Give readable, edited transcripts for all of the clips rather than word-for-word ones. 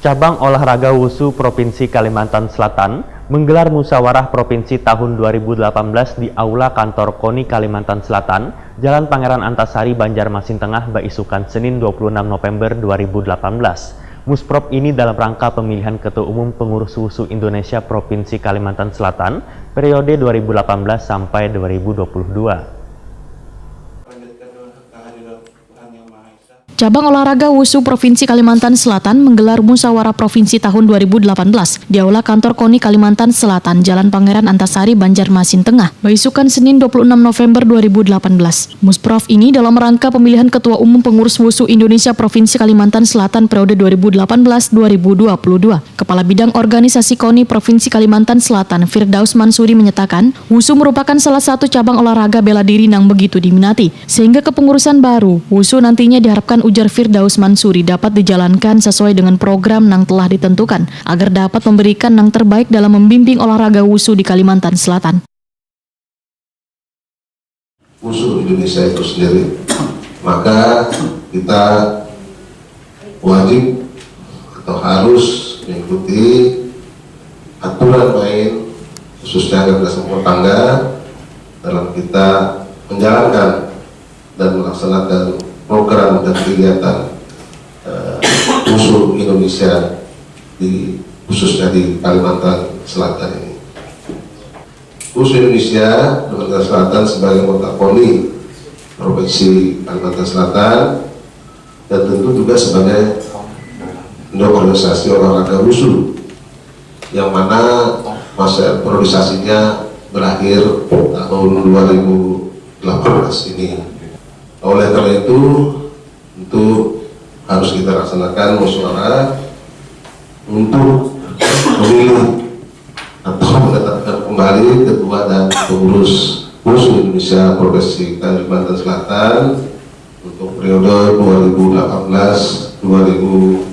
Cabang Olahraga Wusu Provinsi Kalimantan Selatan menggelar musyawarah provinsi tahun 2018 di Aula Kantor KONI Kalimantan Selatan, Jalan Pangeran Antasari, Banjarmasin Tengah, Baisukan, Senin 26 November 2018. Musprop ini dalam rangka pemilihan Ketua Umum Pengurus Wusu Indonesia Provinsi Kalimantan Selatan periode 2018 sampai 2022. Cabang Olahraga Wusu Provinsi Kalimantan Selatan menggelar musyawarah provinsi tahun 2018 di Aula Kantor KONI Kalimantan Selatan, Jalan Pangeran Antasari, Banjarmasin Tengah, Baisukan, Senin 26 November 2018. Musprov ini dalam rangka pemilihan Ketua Umum Pengurus Wusu Indonesia Provinsi Kalimantan Selatan periode 2018-2022. Kepala Bidang Organisasi KONI Provinsi Kalimantan Selatan, Firdaus Mansuri menyatakan, Wusu merupakan salah satu cabang olahraga bela diri yang begitu diminati, sehingga kepengurusan baru, Wusu nantinya diharapkan, ujar Firdaus Mansuri, dapat dijalankan sesuai dengan program yang telah ditentukan agar dapat memberikan yang terbaik dalam membimbing olahraga wusu di Kalimantan Selatan. Wusu Indonesia itu sendiri, maka kita wajib atau harus mengikuti aturan main khususnya generasi rumah tangga dalam kita menjalankan dan melaksanakan program dan kegiatan Wusu Indonesia khususnya di Kalimantan Selatan ini. Wusu Indonesia Kalimantan Selatan sebagai anggota KONI Provinsi Kalimantan Selatan dan tentu juga sebagai organisasi olahraga Wusu yang mana masa priorisasinya berakhir tahun 2018 ini. Oleh karena itu, tentu harus kita laksanakan musyawarah untuk memilih atau menetapkan kembali ketua dan pengurus Wusu Indonesia Provinsi Kalimantan Selatan untuk periode 2018-2022.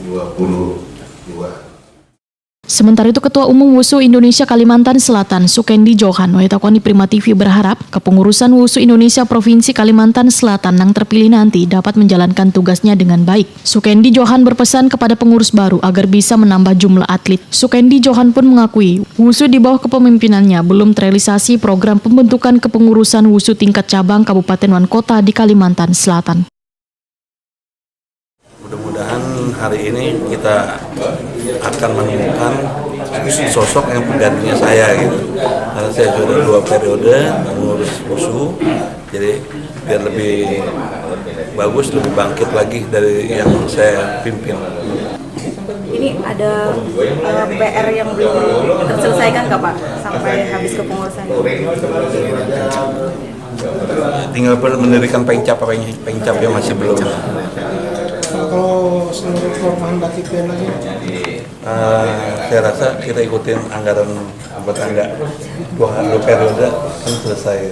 Sementara itu, Ketua Umum Wusu Indonesia Kalimantan Selatan, Sukendi Johan, Wahita KONI Prima TV berharap kepengurusan Wusu Indonesia Provinsi Kalimantan Selatan yang terpilih nanti dapat menjalankan tugasnya dengan baik. Sukendi Johan berpesan kepada pengurus baru agar bisa menambah jumlah atlet. Sukendi Johan pun mengakui Wusu di bawah kepemimpinan belum terrealisasi program pembentukan kepengurusan Wusu tingkat cabang Kabupaten dan Kota di Kalimantan Selatan. Mudah-mudahan hari ini kita akan menemukan sosok yang penggantinya saya gitu. Karena saya sudah 2 periode mengurus Wusu, jadi biar lebih bagus, lebih bangkit lagi dari yang saya pimpin. Ini ada PR yang belum terselesaikan nggak Pak sampai habis kepengurusan? Tinggal mendirikan pengcap yang masih belum. Kalau seluruh perumahan Dakipen lagi? Saya rasa kita ikutin anggaran rumah tangga 2 periode kan selesai.